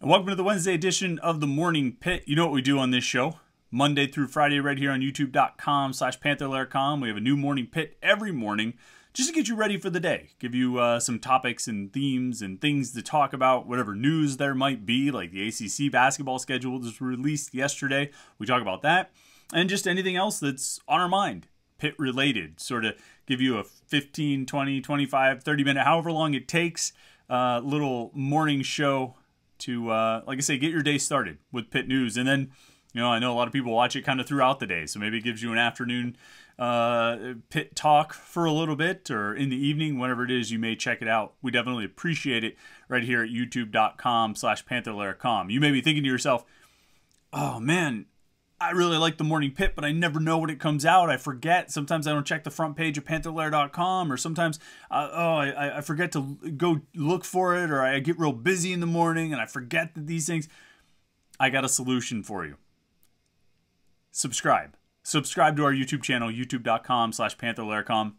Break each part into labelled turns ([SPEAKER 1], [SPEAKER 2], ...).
[SPEAKER 1] And welcome to the Wednesday edition of the Morning Pit. You know what we do on this show. Monday through Friday right here on youtube.com/Panther-Lair.com. We have a new Morning Pit every morning just to get you ready for the day. Give you some topics and themes and things to talk about, whatever news there might be, like the ACC basketball schedule was released yesterday. We talk about that. And just anything else that's on our mind, Pit related. Sort of give you a 15, 20, 25, 30 minute, however long it takes, little morning show to, like I say, get your day started with Pitt News. And then, I know a lot of people watch it kind of throughout the day, so maybe it gives you an afternoon Pitt talk for a little bit, or in the evening, whenever it is you may check it out. We definitely appreciate it right here at youtube.com/Panther-Lair.com. You may be thinking to yourself, oh man, I really like the Morning Pit, but I never know when it comes out. I forget. Sometimes I don't check the front page of Panther-Lair.com, or sometimes I forget to go look for it, or I get real busy in the morning and I forget that these things. I got a solution for you. Subscribe. Subscribe to our YouTube channel, youtube.com/Panther-Lair.com.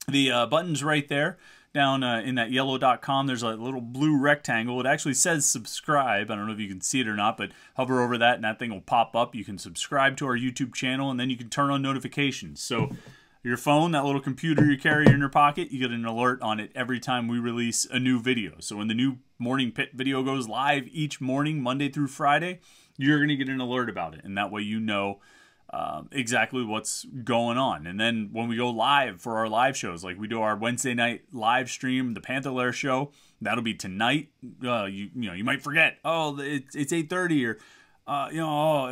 [SPEAKER 1] The button's right there. Down in that yellow.com, there's a little blue rectangle. It actually says subscribe. I don't know if you can see it or not, but hover over that and that thing will pop up. You can subscribe to our YouTube channel, and then you can turn on notifications. So your phone, that little computer you carry in your pocket, you get an alert on it every time we release a new video. So when the new Morning Pit video goes live each morning, Monday through Friday, you're going to get an alert about it. And that way you know exactly what's going on. And then when we go live for our live shows, like we do our Wednesday night live stream, the Panther-Lair show, that'll be tonight. You might forget, it's 8:30, or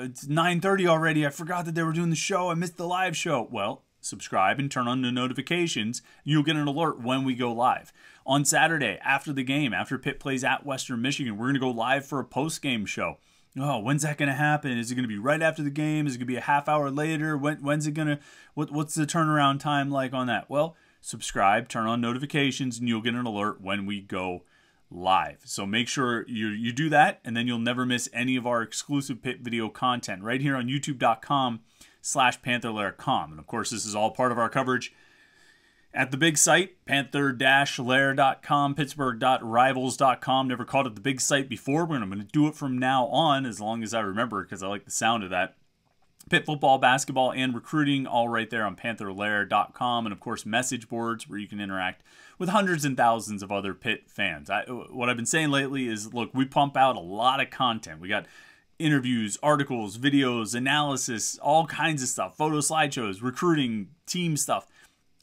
[SPEAKER 1] it's 9:30 already. I forgot that they were doing the show. I missed the live show. Well, subscribe and turn on the notifications. You'll get an alert when we go live. On Saturday, after the game, after Pitt plays at Western Michigan, we're going to go live for a post-game show. Oh, when's that going to happen? Is it going to be right after the game? Is it going to be a half hour later? When's it going to, what's the turnaround time like on that? Well, subscribe, turn on notifications, and you'll get an alert when we go live. So make sure you do that, and then you'll never miss any of our exclusive Pitt video content right here on youtube.com/Panther-Lair.com. And of course, this is all part of our coverage at the big site, Panther-Lair.com, Pittsburgh.rivals.com. Never called it the big site before, but I'm going to do it from now on as long as I remember, because I like the sound of that. Pitt football, basketball, and recruiting, all right there on Panther-Lair.com. And of course, message boards where you can interact with hundreds and thousands of other Pitt fans. What I've been saying lately is, look, we pump out a lot of content. We got interviews, articles, videos, analysis, all kinds of stuff, photo slideshows, recruiting, team stuff.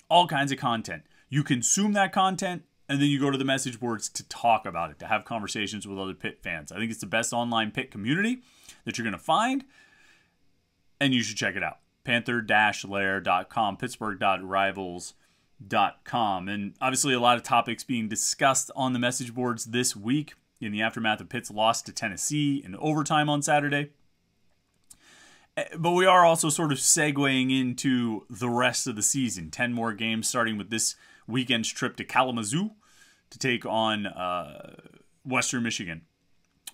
[SPEAKER 1] All kinds of content. You consume that content, and then you go to the message boards to talk about it, to have conversations with other Pitt fans. I think it's the best online Pitt community that you're going to find, and you should check it out. Panther-Lair.com, Pittsburgh.rivals.com. And obviously a lot of topics being discussed on the message boards this week in the aftermath of Pitt's loss to Tennessee in overtime on Saturday. But we are also sort of segueing into the rest of the season. 10 more games, starting with this weekend's trip to Kalamazoo to take on Western Michigan.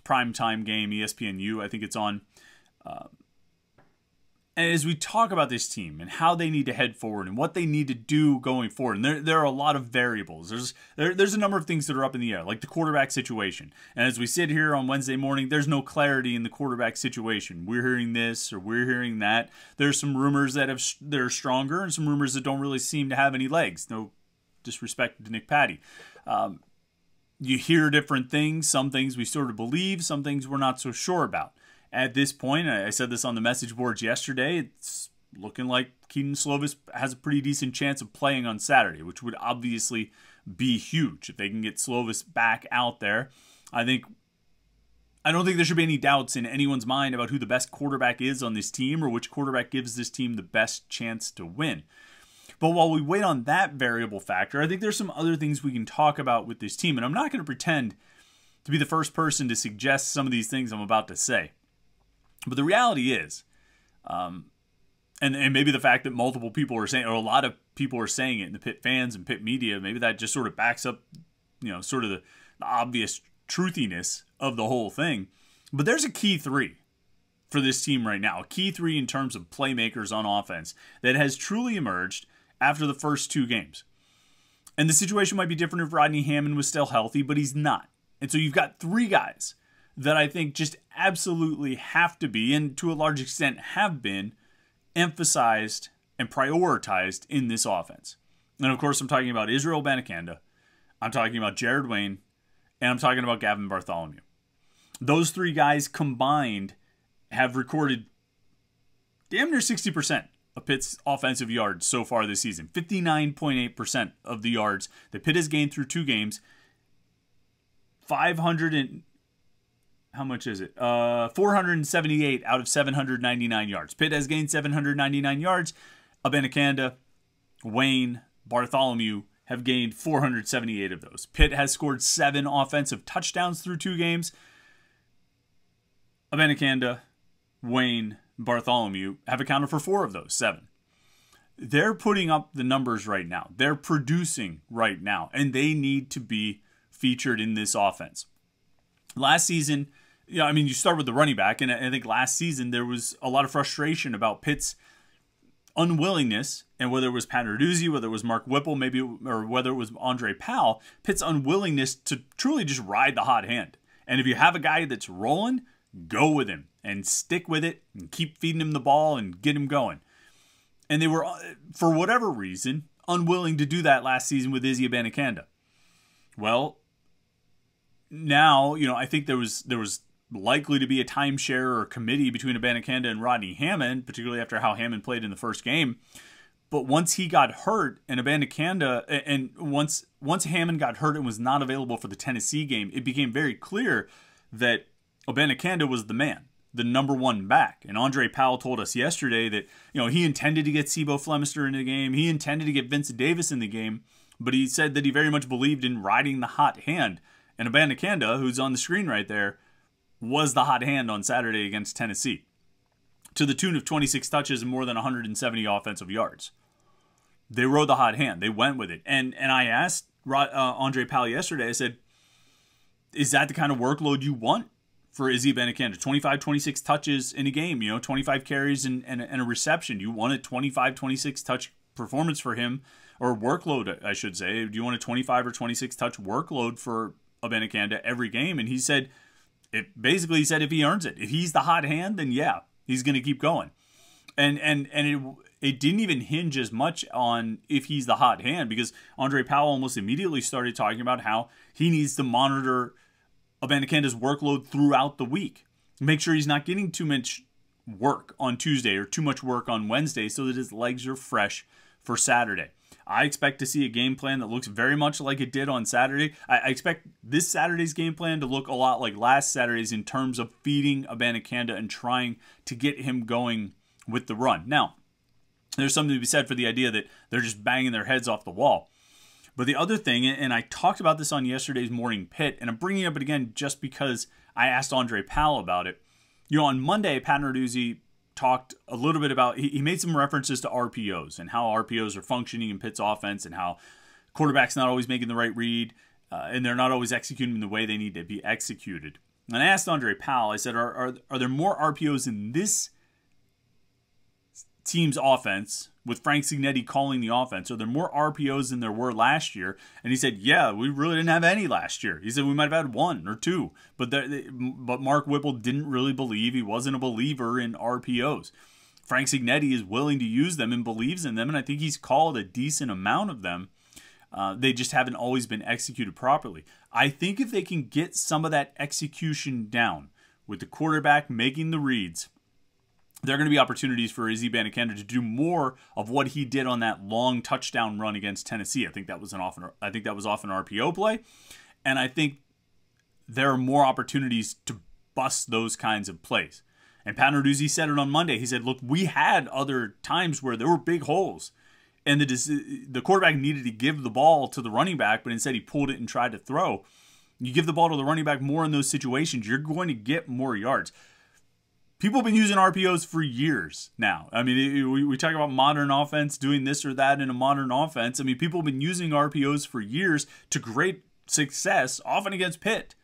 [SPEAKER 1] Primetime game, ESPNU, I think it's on. And as we talk about this team and how they need to head forward and what they need to do going forward, and there are a lot of variables. There's a number of things that are up in the air, like the quarterback situation. And as we sit here on Wednesday morning, there's no clarity in the quarterback situation. We're hearing this or we're hearing that. There's some rumors that are stronger and some rumors that don't really seem to have any legs. No disrespect to Nick Patty. You hear different things. Some things we sort of believe, some things we're not so sure about. At this point, I said this on the message boards yesterday, it's looking like Kedon Slovis has a pretty decent chance of playing on Saturday, which would obviously be huge if they can get Slovis back out there. I don't think there should be any doubts in anyone's mind about who the best quarterback is on this team, or which quarterback gives this team the best chance to win. But while we wait on that variable factor, I think there's some other things we can talk about with this team. And I'm not going to pretend to be the first person to suggest some of these things I'm about to say. But the reality is, and maybe the fact that multiple people are saying, or a lot of people are saying it in the Pitt fans and Pitt media, maybe that just sort of backs up, sort of the obvious truthiness of the whole thing. But there's a key three for this team right now, a key three in terms of playmakers on offense that has truly emerged after the first two games. And the situation might be different if Rodney Hammond was still healthy, but he's not. And so you've got three guys that I think just absolutely have to be, and to a large extent have been, emphasized and prioritized in this offense. And of course, I'm talking about Israel Abanikanda, I'm talking about Jared Wayne, and I'm talking about Gavin Bartholomew. Those three guys combined have recorded damn near 60% of Pitt's offensive yards so far this season. 59.8% of the yards that Pitt has gained through 2 games. 478 out of 799 yards. Pitt has gained 799 yards. Abanikanda, Wayne, Bartholomew have gained 478 of those. Pitt has scored 7 offensive touchdowns through 2 games. Abanikanda, Wayne, Bartholomew have accounted for 4 of those 7. They're putting up the numbers right now. They're producing right now, and they need to be featured in this offense. Last season, you start with the running back, and I think last season there was a lot of frustration about Pitt's unwillingness, and whether it was Panther-Lair, whether it was Mark Whipple, maybe, or whether it was Andre Powell, Pitt's unwillingness to truly just ride the hot hand. And if you have a guy that's rolling, go with him and stick with it and keep feeding him the ball and get him going. And they were, for whatever reason, unwilling to do that last season with Izzy Abanikanda. Well, now, I think there was likely to be a timeshare or committee between Abanikanda and Rodney Hammond, particularly after how Hammond played in the first game. But once he got hurt and Abanikanda, and once Hammond got hurt and was not available for the Tennessee game, it became very clear that Abanikanda was the man, the number 1 back. And Andre Powell told us yesterday that, he intended to get Sebo Flemister in the game. He intended to get Vincent Davis in the game. But he said that he very much believed in riding the hot hand. And Abanikanda, who's on the screen right there, was the hot hand on Saturday against Tennessee, to the tune of 26 touches and more than 170 offensive yards. They rode the hot hand. They went with it. And I asked Andre Powell yesterday, I said, is that the kind of workload you want for Izzy Abanikanda? 25, 26 touches in a game, 25 carries and a reception. You want a 25, 26 touch performance for him, or workload, I should say. Do you want a 25 or 26 touch workload for Abanikanda every game? And he said, he said if he earns it, if he's the hot hand, then yeah, he's going to keep going. And it didn't even hinge as much on if he's the hot hand, because Andre Powell almost immediately started talking about how he needs to monitor Abanikanda's workload throughout the week. Make sure he's not getting too much work on Tuesday or too much work on Wednesday so that his legs are fresh for Saturday. I expect to see a game plan that looks very much like it did on Saturday. I expect this Saturday's game plan to look a lot like last Saturday's in terms of feeding Abanikanda and trying to get him going with the run. Now, there's something to be said for the idea that they're just banging their heads off the wall. But the other thing, and I talked about this on yesterday's Morning Pitt, and I'm bringing it up again just because I asked Andre Powell about it. On Monday, Pat Narduzzi talked a little bit about, he made some references to RPOs and how RPOs are functioning in Pitt's offense and how quarterback's not always making the right read and they're not always executing the way they need to be executed. And I asked Andre Powell, I said, are there more RPOs in this team's offense with Frank Cignetti calling the offense? Are there more RPOs than there were last year? And he said, yeah, we really didn't have any last year. He said we might have had 1 or 2, but Mark Whipple didn't really believe, he wasn't a believer in RPOs. Frank Cignetti is willing to use them and believes in them, and I think he's called a decent amount of them. They just haven't always been executed properly. I think if they can get some of that execution down with the quarterback making the reads, there are going to be opportunities for Izzy Abanikanda to do more of what he did on that long touchdown run against Tennessee. I think that was often an RPO play, and I think there are more opportunities to bust those kinds of plays. And Pat Narduzzi said it on Monday. He said, look, we had other times where there were big holes, and the quarterback needed to give the ball to the running back, but instead he pulled it and tried to throw. You give the ball to the running back more in those situations, you're going to get more yards. People have been using RPOs for years now. I mean, we talk about modern offense, doing this or that in a modern offense. I mean, people have been using RPOs for years to great success, often against Pitt.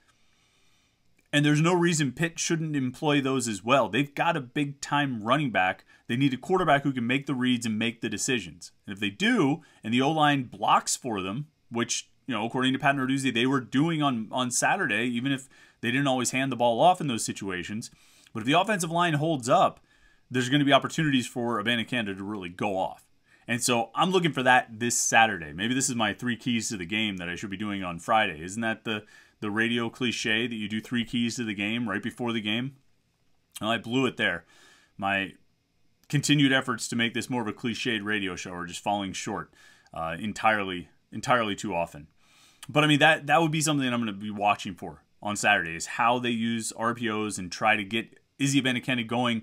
[SPEAKER 1] And there's no reason Pitt shouldn't employ those as well. They've got a big-time running back. They need a quarterback who can make the reads and make the decisions. And if they do, and the O-line blocks for them, which according to Pat Narduzzi, they were doing on Saturday, even if they didn't always hand the ball off in those situations. But if the offensive line holds up, there's going to be opportunities for Abanikanda to really go off. And so I'm looking for that this Saturday. Maybe this is my 3 keys to the game that I should be doing on Friday. Isn't that the radio cliche that you do 3 keys to the game right before the game? Well, I blew it there. My continued efforts to make this more of a cliched radio show are just falling short entirely too often. But I mean, that would be something that I'm going to be watching for on Saturday, is how they use RPOs and try to get Izzy Abanikanda going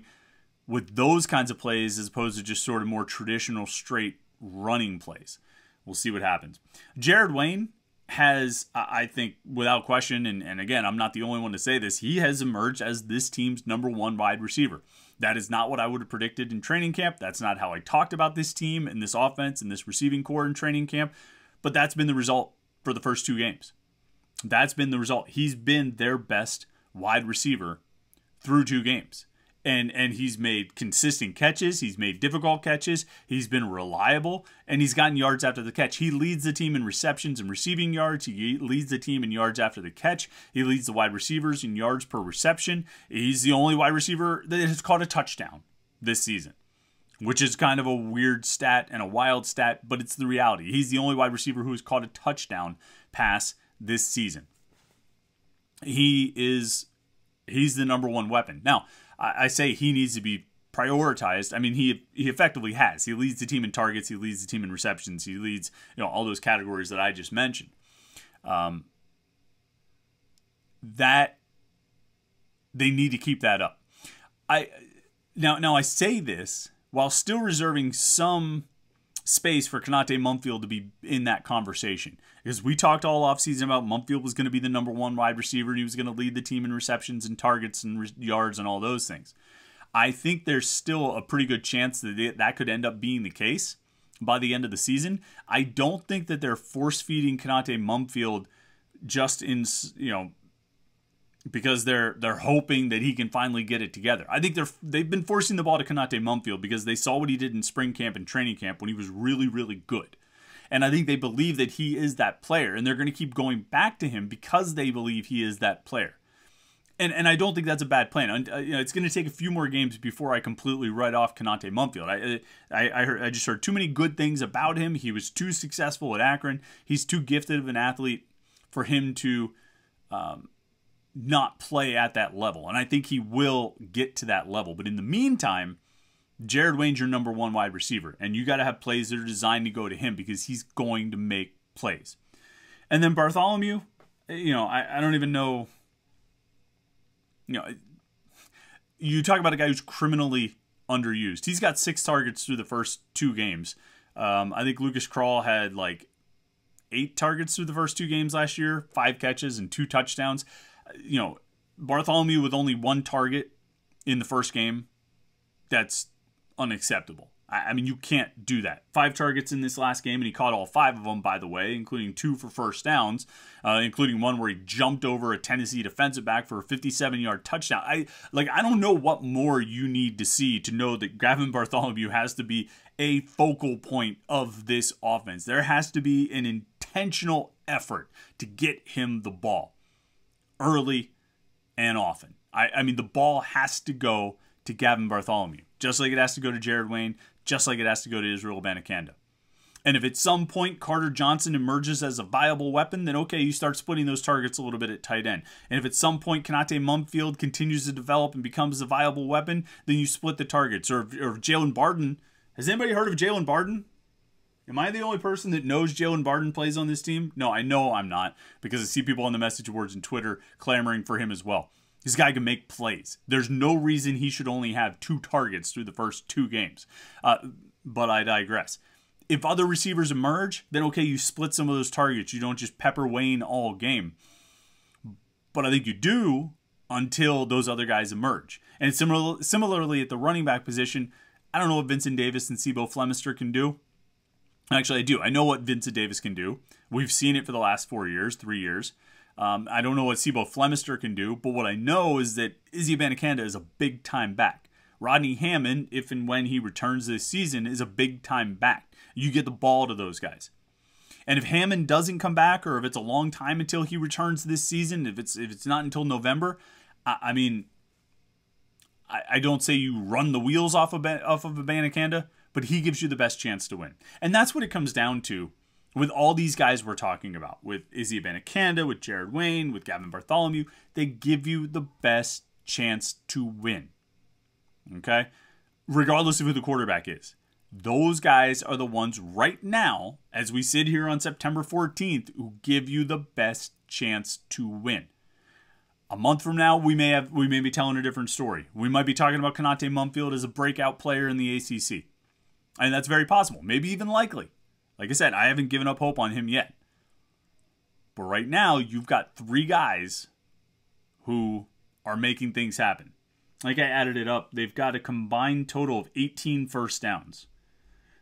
[SPEAKER 1] with those kinds of plays as opposed to just sort of more traditional straight running plays. We'll see what happens. Jared Wayne has, I think, without question, and again, I'm not the only one to say this, he has emerged as this team's #1 wide receiver. That is not what I would have predicted in training camp. That's not how I talked about this team and this offense and this receiving core in training camp. But that's been the result for the first 2 games. That's been the result. He's been their best wide receiver through 2 games. And he's made consistent catches. He's made difficult catches. He's been reliable. And he's gotten yards after the catch. He leads the team in receptions and receiving yards. He leads the team in yards after the catch. He leads the wide receivers in yards per reception. He's the only wide receiver that has caught a touchdown this season, which is kind of a weird stat and a wild stat, but it's the reality. He's the only wide receiver who has caught a touchdown pass this season. He's the #1 weapon. Now, I say he needs to be prioritized. I mean, he effectively has. He leads the team in targets. He leads the team in receptions. He leads, all those categories that I just mentioned. That they need to keep that up. Now I say this while still reserving some space for Konate Mumpfield to be in that conversation. Because we talked all offseason about Mumpfield was going to be the #1 wide receiver, and he was going to lead the team in receptions and targets and yards and all those things. I think there's still a pretty good chance that that could end up being the case by the end of the season. I don't think that they're force-feeding Konate Mumpfield just in, because they're hoping that he can finally get it together. I think they've been forcing the ball to Konate Mumpfield because they saw what he did in spring camp and training camp when he was really, really good. And I think they believe that he is that player, and they're going to keep going back to him because they believe he is that player. And I don't think that's a bad plan. It's going to take a few more games before I completely write off Konate Mumpfield. I just heard too many good things about him. He was too successful at Akron. He's too gifted of an athlete for him to not play at that level. And I think he will get to that level. But in the meantime, Jared Wayne's your #1 wide receiver. And you got to have plays that are designed to go to him because he's going to make plays. And then Bartholomew, I don't even know. You talk about a guy who's criminally underused. He's got 6 targets through the first 2 games. I think Lucas Krull had 8 targets through the first 2 games last year, 5 catches and 2 touchdowns. Bartholomew with only 1 target in the first game, that's unacceptable. I mean, you can't do that. 5 targets in this last game, and he caught all 5 of them, by the way, including 2 for first downs, including one where he jumped over a Tennessee defensive back for a 57-yard touchdown. I don't know what more you need to see to know that Gavin Bartholomew has to be a focal point of this offense. There has to be an intentional effort to get him the ball early and often. I mean, the ball has to go to Gavin Bartholomew, just like it has to go to Jared Wayne, just like it has to go to Israel Abanikanda. And if at some point Carter Johnson emerges as a viable weapon, then okay, you start splitting those targets a little bit at tight end. And if at some point Konate Mumpfield continues to develop and becomes a viable weapon, then you split the targets. Or Jalen Barden. Has anybody heard of Jalen Barden? Am I the only person that knows Jalen Barden plays on this team? No, I know I'm not, because I see people on the message boards and Twitter clamoring for him as well. This guy can make plays. There's no reason he should only have 2 targets through the first 2 games. But I digress. If other receivers emerge, then okay, you split some of those targets. You don't just pepper Wayne all game. But I think you do until those other guys emerge. And similarly at the running back position, I don't know what Vincent Davis and Sebo Flemister can do. Actually, I do. I know what Vincent Davis can do. We've seen it for the last 3 years. I don't know what Sebo Flemister can do, but what I know is that Izzy Abanikanda is a big-time back. Rodney Hammond, if and when he returns this season, is a big-time back. You get the ball to those guys. And if Hammond doesn't come back, or if it's a long time until he returns this season, if it's not until November, I mean, I don't say you run the wheels off of Abanikanda, but he gives you the best chance to win. And that's what it comes down to with all these guys we're talking about. With Izzy Abanikanda, with Jared Wayne, with Gavin Bartholomew, they give you the best chance to win. Okay? Regardless of who the quarterback is. Those guys are the ones right now, as we sit here on September 14th, who give you the best chance to win. A month from now, we may be telling a different story. We might be talking about Konate Mumfield as a breakout player in the ACC. And that's very possible. Maybe even likely. Like I said, I haven't given up hope on him yet. But right now, you've got 3 guys who are making things happen. Like I added it up, they've got a combined total of 18 first downs.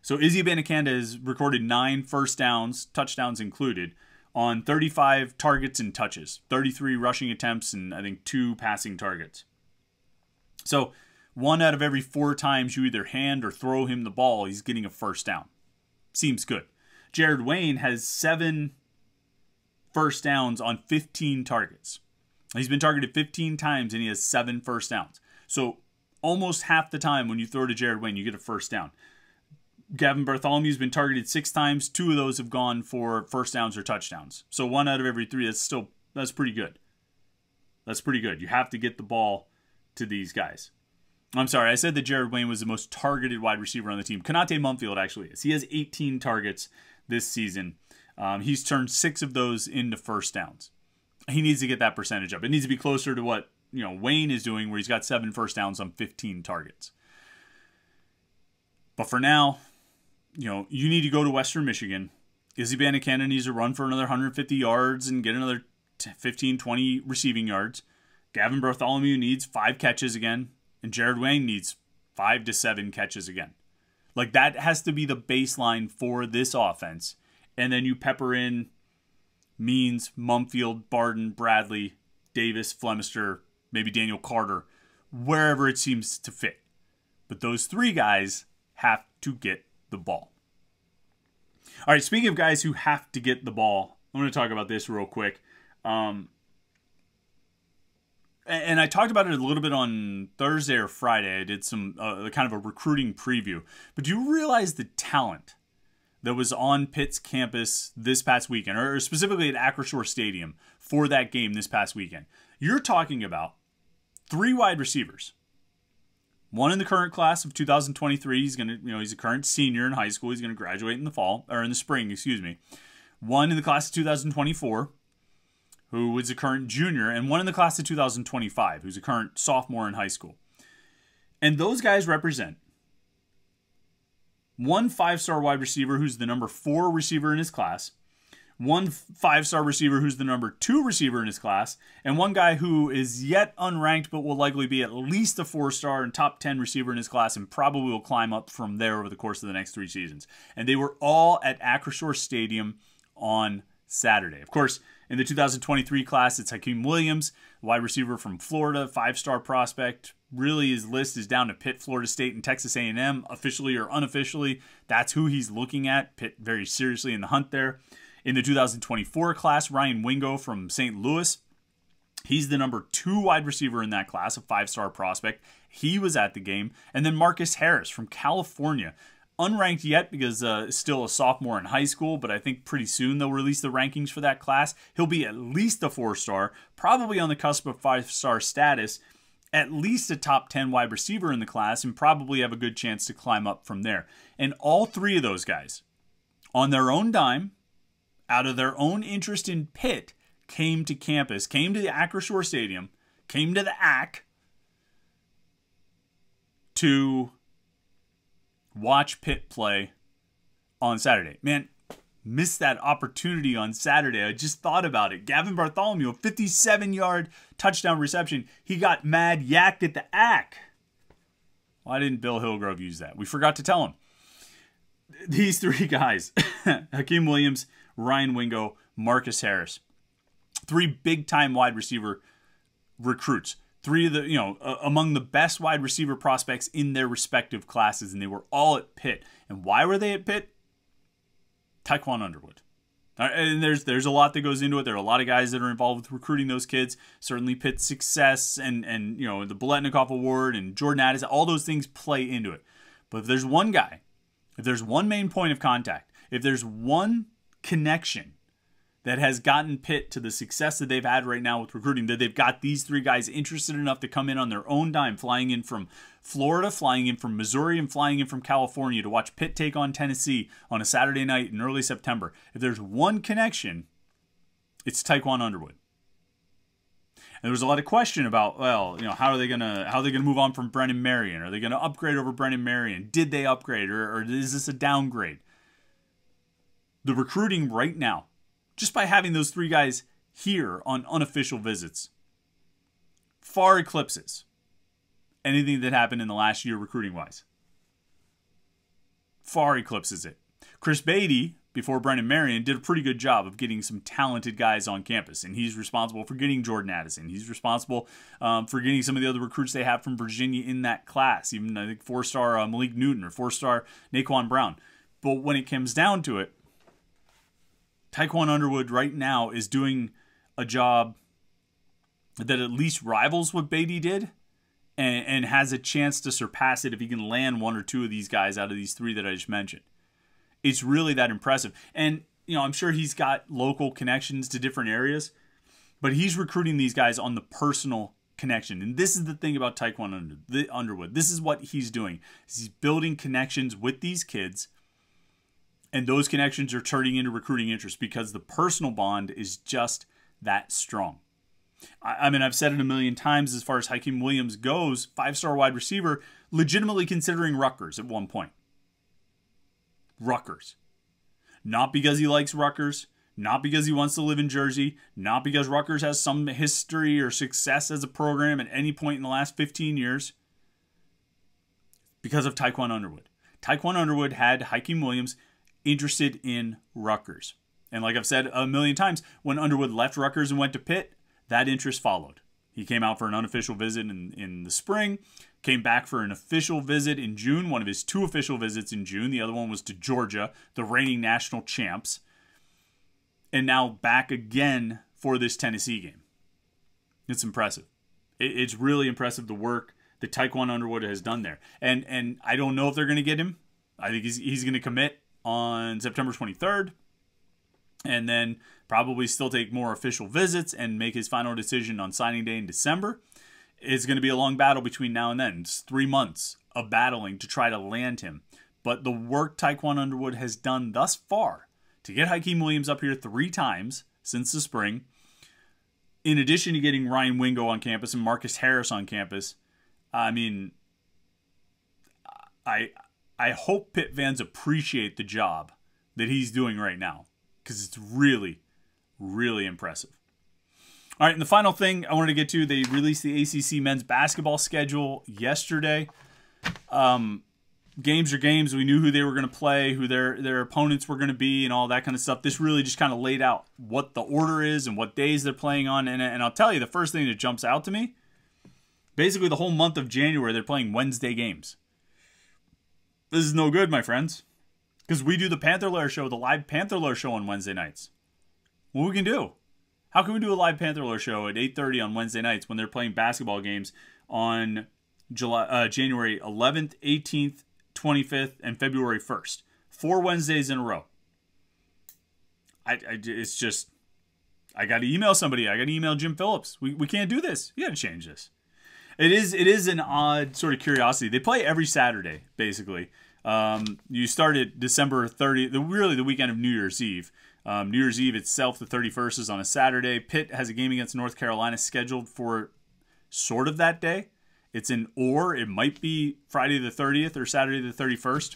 [SPEAKER 1] So Izzy Abanikanda has recorded 9 first downs, touchdowns included, on 35 targets and touches, 33 rushing attempts, and I think 2 passing targets. So 1 out of every 4 times you either hand or throw him the ball, he's getting a first down. Seems good. Jared Wayne has 7 first downs on 15 targets. He's been targeted 15 times and he has 7 first downs. So almost half the time when you throw to Jared Wayne, you get a first down. Gavin Bartholomew's been targeted 6 times. 2 of those have gone for first downs or touchdowns. So 1 out of every 3, that's pretty good. That's pretty good. You have to get the ball to these guys. I'm sorry, I said that Jared Wayne was the most targeted wide receiver on the team. Konate Mumfield actually is. He has 18 targets this season. He's turned 6 of those into first downs. He needs to get that percentage up. It needs to be closer to what Wayne is doing, where he's got 7 first downs on 15 targets. But for now, you need to go to Western Michigan. Izzy Abanikanda needs to run for another 150 yards and get another 15, 20 receiving yards. Gavin Bartholomew needs 5 catches again. And Jared Wayne needs 5 to 7 catches again. Like, that has to be the baseline for this offense. And then you pepper in Means, Mumfield, Barden, Bradley, Davis, Flemister, maybe Daniel Carter, wherever it seems to fit. But those 3 guys have to get the ball. All right, speaking of guys who have to get the ball, I'm going to talk about this real quick. And I talked about it a little bit on Thursday or Friday. I did some kind of a recruiting preview. But do you realize the talent that was on Pitt's campus this past weekend, or specifically at Acrisure Stadium for that game this past weekend? You're talking about 3 wide receivers. 1 in the current class of 2023. He's a current senior in high school. He's going to graduate in the spring. 1 in the class of 2024. Who is a current junior, and 1 in the class of 2025, who's a current sophomore in high school. And those guys represent 1 5-star wide receiver who's the number 4 receiver in his class, 1 5-star receiver who's the number 2 receiver in his class, and 1 guy who is yet unranked but will likely be at least a 4-star and top 10 receiver in his class and probably will climb up from there over the course of the next 3 seasons. And they were all at Acrisure Stadium on Saturday. Of course, in the 2023 class, it's Hakeem Williams, wide receiver from Florida, 5-star prospect. Really, his list is down to Pitt, Florida State, and Texas A&M, officially or unofficially. That's who he's looking at. Pitt very seriously in the hunt there. In the 2024 class, Ryan Wingo from St. Louis. He's the number 2 wide receiver in that class, a 5-star prospect. He was at the game. And then Marcus Harris from California. Unranked yet because still a sophomore in high school, but I think pretty soon they'll release the rankings for that class. He'll be at least a 4-star, probably on the cusp of 5-star status, at least a top 10 wide receiver in the class, and probably have a good chance to climb up from there. And all 3 of those guys, on their own dime, out of their own interest in Pitt, came to campus, came to the Acrisure Stadium, came to the AC to watch Pitt play on Saturday. Man, missed that opportunity on Saturday. I just thought about it. Gavin Bartholomew, a 57-yard touchdown reception. He got mad yacked at the AC. Why didn't Bill Hillgrove use that? We forgot to tell him. These 3 guys, Hakeem Williams, Ryan Wingo, Marcus Harris, 3 big-time wide receiver recruits. 3 of the, among the best wide receiver prospects in their respective classes, and they were all at Pitt. And why were they at Pitt? Tiquan Underwood. And there's a lot that goes into it. There are a lot of guys that are involved with recruiting those kids. Certainly Pitt's success and the Biletnikoff Award and Jordan Addison, all those things play into it. But if there's one guy, if there's one main point of contact, if there's one connection that has gotten Pitt to the success that they've had right now with recruiting, that they've got these three guys interested enough to come in on their own dime, flying in from Florida, flying in from Missouri, and flying in from California to watch Pitt take on Tennessee on a Saturday night in early September. If there's one connection, it's Tiquan Underwood. And there was a lot of question about, well, how are they gonna move on from Brennan Marion? Are they gonna upgrade over Brennan Marion? Did they upgrade, or is this a downgrade? The recruiting right now, just by having those three guys here on unofficial visits, far eclipses anything that happened in the last year recruiting-wise. Far eclipses it. Chris Beatty, before Brennan Marion, did a pretty good job of getting some talented guys on campus, and he's responsible for getting Jordan Addison. He's responsible for getting some of the other recruits they have from Virginia in that class, even I think 4-star Malik Newton or 4-star Naquan Brown. But when it comes down to it, Tiquan Underwood right now is doing a job that at least rivals what Beatty did and has a chance to surpass it if he can land one or two of these guys out of these three that I just mentioned. It's really that impressive. And, I'm sure he's got local connections to different areas, but he's recruiting these guys on the personal connection. And this is the thing about Tiquan Underwood. This is what he's doing. He's building connections with these kids, and those connections are turning into recruiting interest because the personal bond is just that strong. I mean, I've said it a million times as far as Hakeem Williams goes, 5-star wide receiver, legitimately considering Rutgers at one point. Rutgers. Not because he likes Rutgers, not because he wants to live in Jersey, not because Rutgers has some history or success as a program at any point in the last 15 years, because of Tiquan Underwood. Tiquan Underwood had Hakeem Williams interested in Rutgers. And like I've said a million times, when Underwood left Rutgers and went to Pitt, that interest followed. He came out for an unofficial visit in the spring, came back for an official visit in June, one of his 2 official visits in June. The other one was to Georgia, the reigning national champs. And now back again for this Tennessee game. It's impressive. It's really impressive the work that Tiquan Underwood has done there. And I don't know if they're going to get him. I think he's going to commit on September 23rd. And then probably still take more official visits and make his final decision on signing day in December. It's going to be a long battle between now and then. It's 3 months of battling to try to land him. But the work Tiquan Underwood has done thus far to get Hakeem Williams up here 3 times since the spring, in addition to getting Ryan Wingo on campus and Marcus Harris on campus, I mean, I hope Pitt fans appreciate the job that he's doing right now, because it's really, really impressive. All right, and the final thing I wanted to get to, they released the ACC men's basketball schedule yesterday. Games are games. We knew who they were going to play, who their opponents were going to be, and all that kind of stuff. This really just kind of laid out what the order is and what days they're playing on. And I'll tell you, the first thing that jumps out to me, basically the whole month of January, they're playing Wednesday games. This is no good, my friends, because we do the Panther-Lair show, the live Panther-Lair show on Wednesday nights. What we can do? How can we do a live Panther-Lair show at 8:30 on Wednesday nights when they're playing basketball games on January 11th, 18th, 25th, and February 1st? 4 Wednesdays in a row. It's just, I got to email somebody. I got to email Jim Phillips. We can't do this. You got to change this. It is an odd sort of curiosity. They play every Saturday, basically. You start at December 30th, really the weekend of New Year's Eve. New Year's Eve itself, the 31st, is on a Saturday. Pitt has a game against North Carolina scheduled for sort of that day. It's it might be Friday the 30th or Saturday the 31st.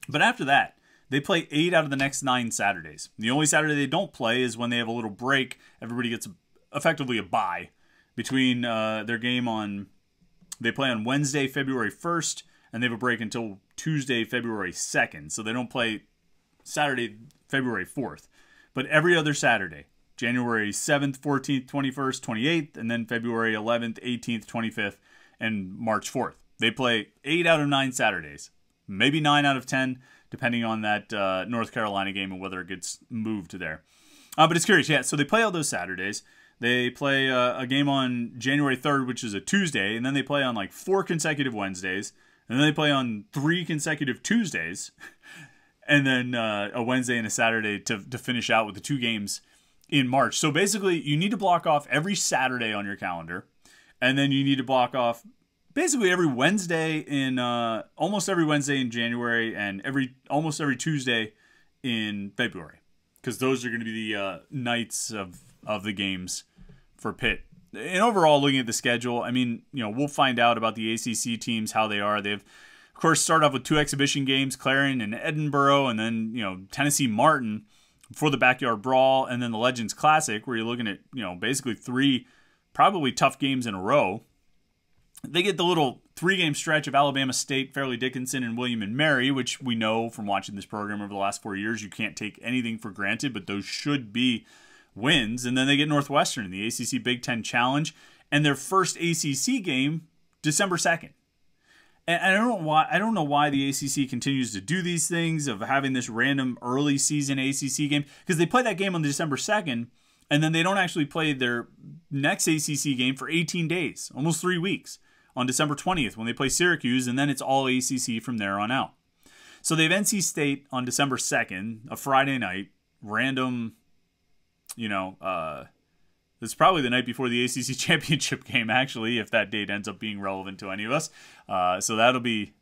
[SPEAKER 1] But after that, they play 8 out of the next 9 Saturdays. The only Saturday they don't play is when they have a little break. Everybody gets effectively a bye between their game on... They play on Wednesday, February 1st, and they have a break until Tuesday, February 2nd. So they don't play Saturday, February 4th. But every other Saturday, January 7th, 14th, 21st, 28th, and then February 11th, 18th, 25th, and March 4th. They play 8 out of 9 Saturdays. Maybe 9 out of 10, depending on that North Carolina game and whether it gets moved there. But it's curious, yeah. So they play all those Saturdays. They play a game on January 3rd, which is a Tuesday, and then they play on like 4 consecutive Wednesdays, and then they play on 3 consecutive Tuesdays, and then a Wednesday and a Saturday to finish out with the 2 games in March. So basically, you need to block off every Saturday on your calendar, and then you need to block off basically every Wednesday in almost every Wednesday in January and almost every Tuesday in February, because those are going to be the nights of the games for Pitt. And overall, looking at the schedule, I mean, we'll find out about the ACC teams, how they are. They've, of course, started off with 2 exhibition games, Clarion and Edinburgh, and then, Tennessee Martin for the Backyard Brawl, and then the Legends Classic, where you're looking at, basically 3 probably tough games in a row. They get the little 3-game stretch of Alabama State, Fairleigh Dickinson, and William and Mary, which we know from watching this program over the last 4 years, you can't take anything for granted, but those should be wins. And then they get Northwestern in the ACC Big Ten Challenge, and their first ACC game, December 2nd. And I don't know why the ACC continues to do these things of having this random early season ACC game, because they play that game on December 2nd, and then they don't actually play their next ACC game for 18 days, almost 3 weeks, on December 20th when they play Syracuse, and then it's all ACC from there on out. So they have NC State on December 2nd, a Friday night, random, it's probably the night before the ACC championship game, actually, if that date ends up being relevant to any of us. So that'll be,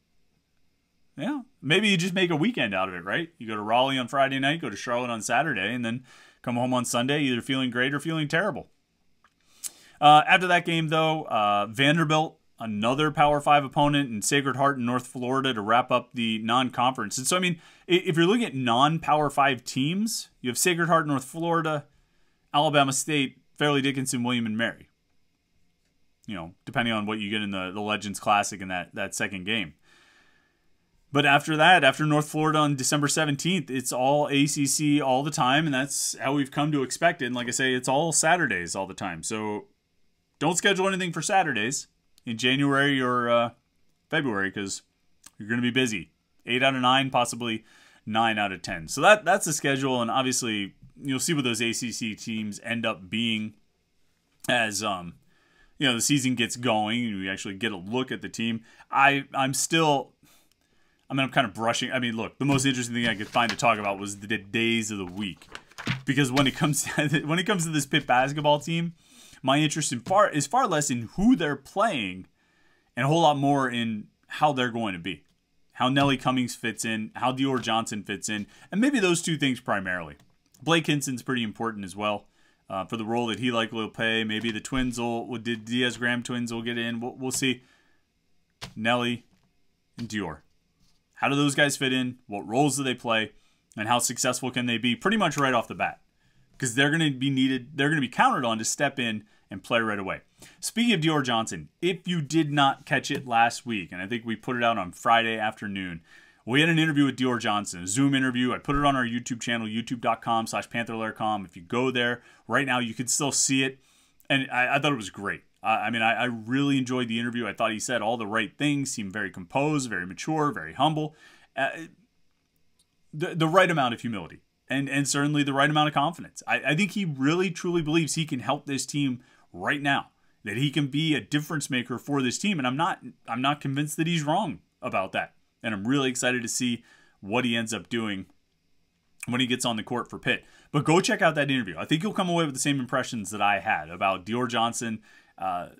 [SPEAKER 1] maybe you just make a weekend out of it, right? You go to Raleigh on Friday night, go to Charlotte on Saturday, and then come home on Sunday, either feeling great or feeling terrible. After that game, though, Vanderbilt, another Power 5 opponent, and Sacred Heart in North Florida to wrap up the non-conference. And so, I mean, if you're looking at non-Power 5 teams, you have Sacred Heart, North Florida, Alabama State, Fairleigh Dickinson, William and Mary. Depending on what you get in the Legends Classic in that second game. But after that, after North Florida on December 17th, it's all ACC all the time, and that's how we've come to expect it. And like I say, it's all Saturdays all the time. So don't schedule anything for Saturdays in January or February, because you're going to be busy. 8 out of 9, possibly 9 out of 10. So that's the schedule, and obviously you'll see what those ACC teams end up being as the season gets going and we actually get a look at the team. I'm kind of brushing. I mean, look, the most interesting thing I could find to talk about was the days of the week, because when it comes to this Pitt basketball team, my interest is far less in who they're playing and a whole lot more in how they're going to be, how Nellie Cummings fits in, how Dior Johnson fits in, and maybe those 2 things primarily. Blake Hinson's pretty important as well for the role that he likely will play. Maybe the twins the Diaz-Graham twins will get in. We'll see. Nellie and Dior. How do those guys fit in? What roles do they play? And how successful can they be pretty much right off the bat? Because they're going to be needed. They're going to be counted on to step in and play right away. Speaking of Dior Johnson, if you did not catch it last week, and I think we put it out on Friday afternoon, we had an interview with Dior Johnson, a Zoom interview. I put it on our YouTube channel, youtube.com/Panther-Lair.com. If you go there right now, you can still see it. And I thought it was great. I really enjoyed the interview. I thought he said all the right things, seemed very composed, very mature, very humble. The right amount of humility and certainly the right amount of confidence. I think he really, truly believes he can help this team right now, that he can be a difference maker for this team. And I'm not convinced that he's wrong about that. And I'm really excited to see what he ends up doing when he gets on the court for Pitt. But go check out that interview. I think you'll come away with the same impressions that I had about Dior Johnson and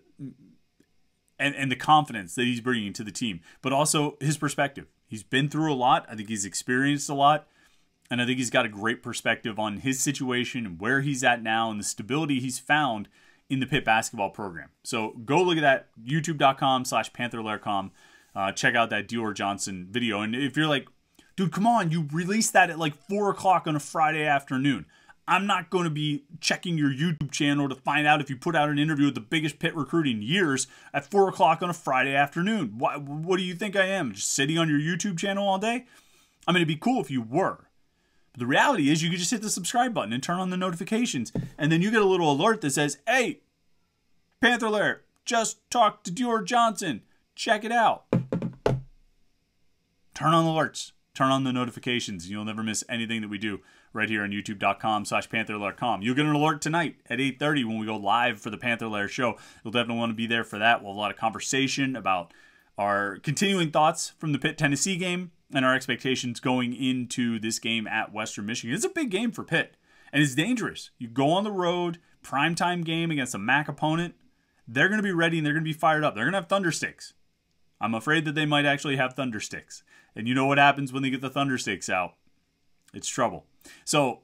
[SPEAKER 1] the confidence that he's bringing to the team, but also his perspective. He's been through a lot. I think he's experienced a lot. And I think he's got a great perspective on his situation and where he's at now and the stability he's found in the Pitt basketball program. So go look at that, youtube.com/Panther-Lair.com. Check out that Dior Johnson video. And if you're like, dude, come on, you released that at like 4 o'clock on a Friday afternoon. I'm not going to be checking your YouTube channel to find out if you put out an interview with the biggest Pitt recruit in years at 4 o'clock on a Friday afternoon. What do you think I am? Just sitting on your YouTube channel all day? I mean, it'd be cool if you were. But the reality is you could just hit the subscribe button and turn on the notifications. And then you get a little alert that says, hey, Panther-Lair, just talked to Dior Johnson. Check it out. Turn on alerts. Turn on the notifications. You'll never miss anything that we do right here on youtube.com/Panther-Lair.com. You'll get an alert tonight at 8:30 when we go live for the Panther Lair show. You'll definitely want to be there for that. We'll have a lot of conversation about our continuing thoughts from the Pitt, Tennessee game and our expectations going into this game at Western Michigan. It's a big game for Pitt, and it's dangerous. You go on the road, primetime game against a MAC opponent. They're going to be ready and they're going to be fired up. They're going to have thundersticks. I'm afraid that they might actually have thundersticks. And you know what happens when they get the thundersticks out? It's trouble. So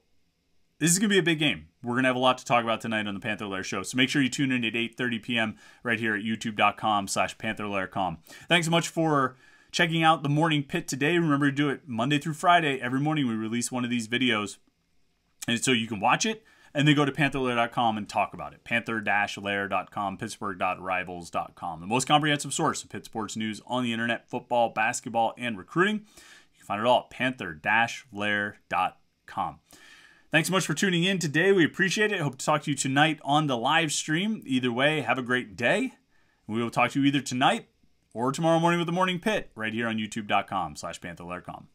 [SPEAKER 1] this is going to be a big game. We're going to have a lot to talk about tonight on the Panther Lair show. So make sure you tune in at 8:30 p.m. right here at youtube.com/Panther-Lair.com. Thanks so much for checking out the Morning Pit today. Remember to do it Monday through Friday. Every morning we release one of these videos. And so you can watch it and then go to Panther-Lair.com and talk about it. Panther-Lair.com, Pittsburgh.rivals.com. The most comprehensive source of Pitt sports news on the internet, football, basketball, and recruiting. You can find it all at Panther-Lair.com. Thanks so much for tuning in today. We appreciate it. Hope to talk to you tonight on the live stream. Either way, have a great day. We will talk to you either tonight or tomorrow morning with the Morning Pit right here on youtube.com/Panther-Lair.com.